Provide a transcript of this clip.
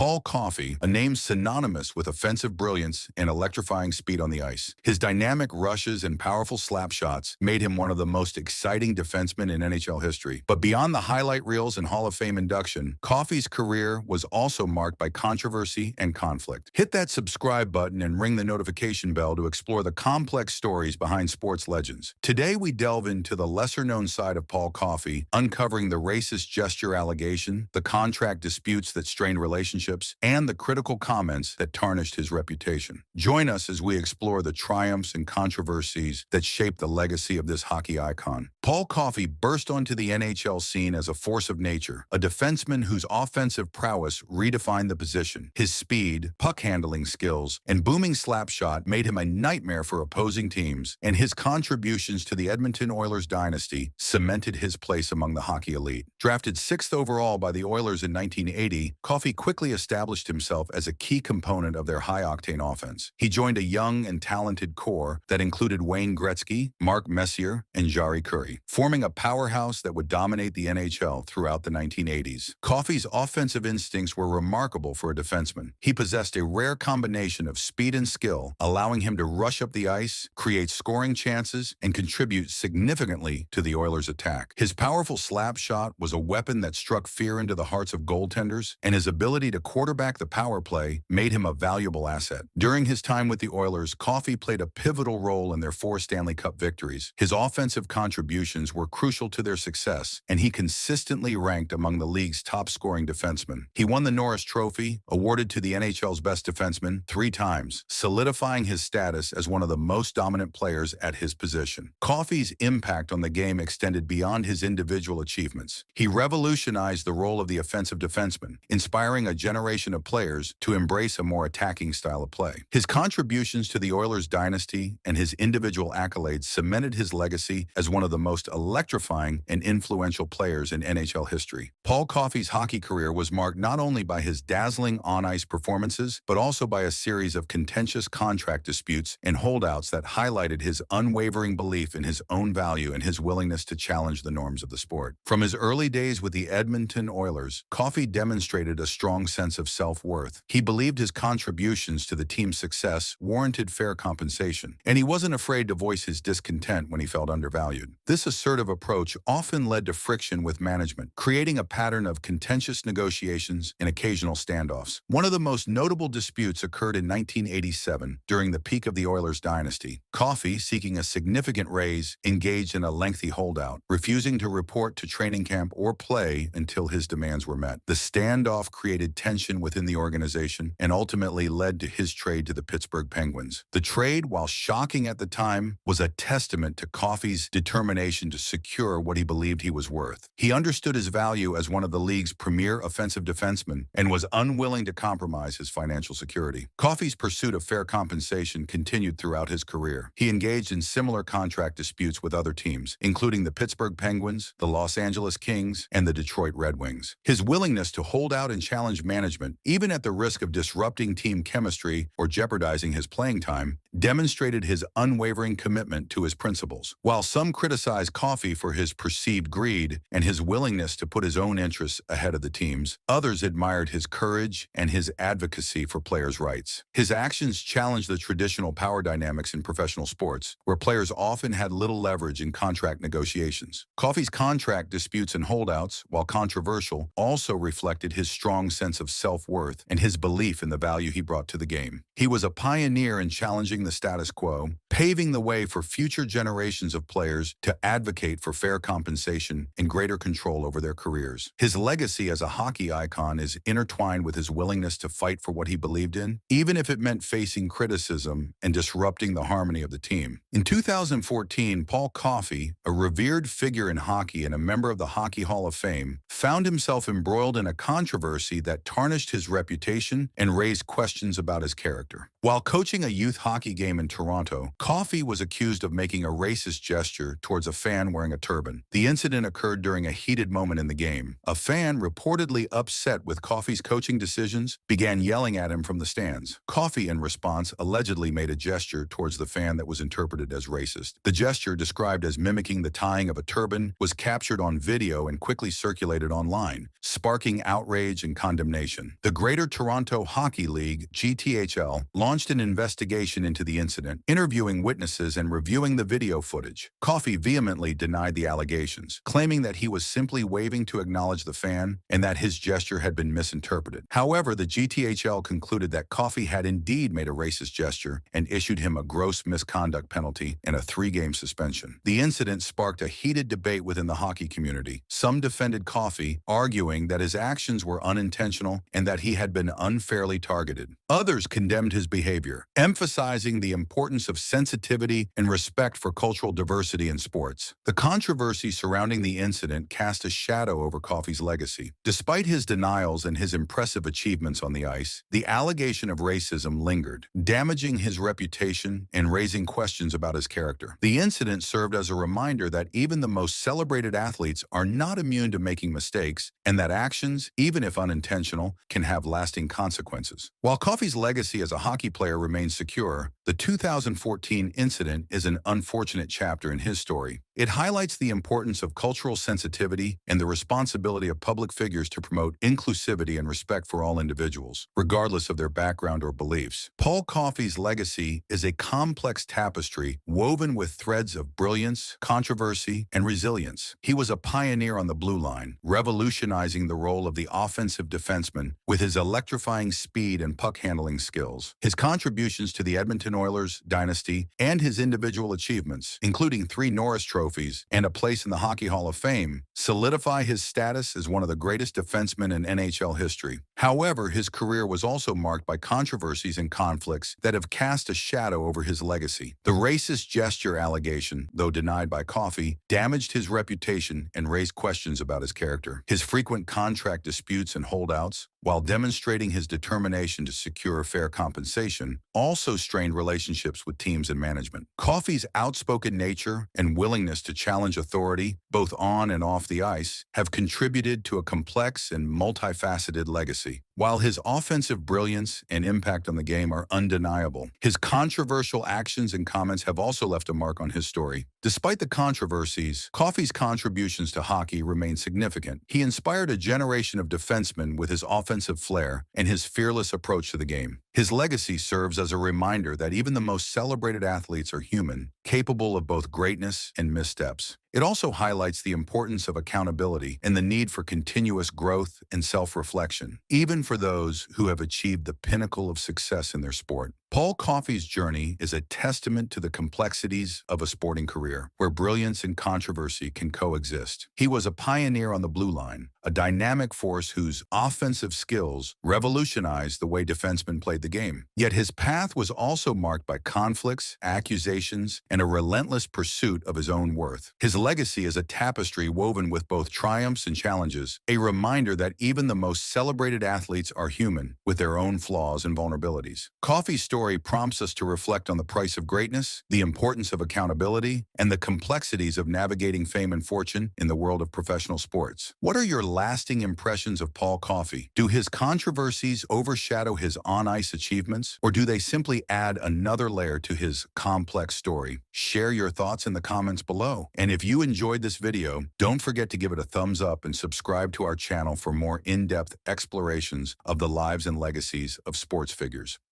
Paul Coffey, a name synonymous with offensive brilliance and electrifying speed on the ice. His dynamic rushes and powerful slapshots made him one of the most exciting defensemen in NHL history. But beyond the highlight reels and Hall of Fame induction, Coffey's career was also marked by controversy and conflict. Hit that subscribe button and ring the notification bell to explore the complex stories behind sports legends. Today we delve into the lesser-known side of Paul Coffey, uncovering the racist gesture allegation, the contract disputes that strained relationships, and the critical comments that tarnished his reputation. Join us as we explore the triumphs and controversies that shaped the legacy of this hockey icon. Paul Coffey burst onto the NHL scene as a force of nature, a defenseman whose offensive prowess redefined the position. His speed, puck-handling skills, and booming slap shot made him a nightmare for opposing teams, and his contributions to the Edmonton Oilers dynasty cemented his place among the hockey elite. Drafted 6th overall by the Oilers in 1980, Coffey quickly established himself as a key component of their high-octane offense. He joined a young and talented core that included Wayne Gretzky, Mark Messier, and Jari Kurri, forming a powerhouse that would dominate the NHL throughout the 1980s. Coffey's offensive instincts were remarkable for a defenseman. He possessed a rare combination of speed and skill, allowing him to rush up the ice, create scoring chances, and contribute significantly to the Oilers' attack. His powerful slap shot was a weapon that struck fear into the hearts of goaltenders, and his ability to quarterback the power play made him a valuable asset. During his time with the Oilers, Coffey played a pivotal role in their 4 Stanley Cup victories. His offensive contributions were crucial to their success, and he consistently ranked among the league's top-scoring defensemen. He won the Norris Trophy, awarded to the NHL's best defenseman, 3 times, solidifying his status as one of the most dominant players at his position. Coffey's impact on the game extended beyond his individual achievements. He revolutionized the role of the offensive defenseman, inspiring a generation of players to embrace a more attacking style of play. His contributions to the Oilers dynasty and his individual accolades cemented his legacy as one of the most electrifying and influential players in NHL history. Paul Coffey's hockey career was marked not only by his dazzling on-ice performances, but also by a series of contentious contract disputes and holdouts that highlighted his unwavering belief in his own value and his willingness to challenge the norms of the sport. From his early days with the Edmonton Oilers, Coffey demonstrated a strong sense of self-worth. He believed his contributions to the team's success warranted fair compensation, and he wasn't afraid to voice his discontent when he felt undervalued. This assertive approach often led to friction with management, creating a pattern of contentious negotiations and occasional standoffs. One of the most notable disputes occurred in 1987 during the peak of the Oilers dynasty. Coffey, seeking a significant raise, engaged in a lengthy holdout, refusing to report to training camp or play until his demands were met. The standoff created tension within the organization and ultimately led to his trade to the Pittsburgh Penguins. The trade, while shocking at the time, was a testament to Coffey's determination to secure what he believed he was worth. He understood his value as one of the league's premier offensive defensemen and was unwilling to compromise his financial security. Coffey's pursuit of fair compensation continued throughout his career. He engaged in similar contract disputes with other teams, including the Pittsburgh Penguins, the Los Angeles Kings, and the Detroit Red Wings. His willingness to hold out and challenge management, even at the risk of disrupting team chemistry or jeopardizing his playing time, demonstrated his unwavering commitment to his principles. While some criticized Coffey for his perceived greed and his willingness to put his own interests ahead of the team's, others admired his courage and his advocacy for players' rights. His actions challenged the traditional power dynamics in professional sports, where players often had little leverage in contract negotiations. Coffey's contract disputes and holdouts, while controversial, also reflected his strong sense of self-worth and his belief in the value he brought to the game. He was a pioneer in challenging the status quo, paving the way for future generations of players to advocate for fair compensation and greater control over their careers. His legacy as a hockey icon is intertwined with his willingness to fight for what he believed in, even if it meant facing criticism and disrupting the harmony of the team. In 2014, Paul Coffey, a revered figure in hockey and a member of the Hockey Hall of Fame, found himself embroiled in a controversy that tarnished his reputation and raised questions about his character. While coaching a youth hockey game in Toronto, Coffey was accused of making a racist gesture towards a fan wearing a turban. The incident occurred during a heated moment in the game. A fan, reportedly upset with Coffey's coaching decisions, began yelling at him from the stands. Coffey, in response, allegedly made a gesture towards the fan that was interpreted as racist. The gesture, described as mimicking the tying of a turban, was captured on video and quickly circulated online, sparking outrage and condemnation. explanation. The Greater Toronto Hockey League, GTHL, launched an investigation into the incident, interviewing witnesses and reviewing the video footage. Coffey vehemently denied the allegations, claiming that he was simply waving to acknowledge the fan and that his gesture had been misinterpreted. However, the GTHL concluded that Coffey had indeed made a racist gesture and issued him a gross misconduct penalty and a 3-game suspension. The incident sparked a heated debate within the hockey community. Some defended Coffey, arguing that his actions were unintentional and that he had been unfairly targeted. Others condemned his behavior, emphasizing the importance of sensitivity and respect for cultural diversity in sports. The controversy surrounding the incident cast a shadow over Coffey's legacy. Despite his denials and his impressive achievements on the ice, the allegation of racism lingered, damaging his reputation and raising questions about his character. The incident served as a reminder that even the most celebrated athletes are not immune to making mistakes, and that actions, even if unintentional, can have lasting consequences. While Coffey's legacy as a hockey player remains secure, the 2014 incident is an unfortunate chapter in his story. It highlights the importance of cultural sensitivity and the responsibility of public figures to promote inclusivity and respect for all individuals, regardless of their background or beliefs. Paul Coffey's legacy is a complex tapestry woven with threads of brilliance, controversy, and resilience. He was a pioneer on the blue line, revolutionizing the role of the offensive defenseman with his electrifying speed and puck-handling skills. His contributions to the Edmonton Oilers dynasty and his individual achievements, including 3 Norris trophies and a place in the Hockey Hall of Fame, solidify his status as one of the greatest defensemen in NHL history. However, his career was also marked by controversies and conflicts that have cast a shadow over his legacy. The racist gesture allegation, though denied by Coffey, damaged his reputation and raised questions about his character. His frequent contract disputes and holdouts, while demonstrating his determination to secure fair compensation, also strained relationships with teams and management. Coffey's outspoken nature and willingness to challenge authority, both on and off the ice, have contributed to a complex and multifaceted legacy. While his offensive brilliance and impact on the game are undeniable, his controversial actions and comments have also left a mark on his story. Despite the controversies, Coffey's contributions to hockey remain significant. He inspired a generation of defensemen with his offensive flair and his fearless approach to the game. His legacy serves as a reminder that even the most celebrated athletes are human, capable of both greatness and missteps. It also highlights the importance of accountability and the need for continuous growth and self-reflection, even for those who have achieved the pinnacle of success in their sport. Paul Coffey's journey is a testament to the complexities of a sporting career, where brilliance and controversy can coexist. He was a pioneer on the blue line, a dynamic force whose offensive skills revolutionized the way defensemen played the game. Yet his path was also marked by conflicts, accusations, and a relentless pursuit of his own worth. His legacy is a tapestry woven with both triumphs and challenges, a reminder that even the most celebrated athletes are human, with their own flaws and vulnerabilities. Coffey's story prompts us to reflect on the price of greatness, the importance of accountability, and the complexities of navigating fame and fortune in the world of professional sports. What are your lasting impressions of Paul Coffey? Do his controversies overshadow his on-ice achievements, or do they simply add another layer to his complex story? Share your thoughts in the comments below. And if you enjoyed this video, don't forget to give it a thumbs up and subscribe to our channel for more in-depth explorations of the lives and legacies of sports figures.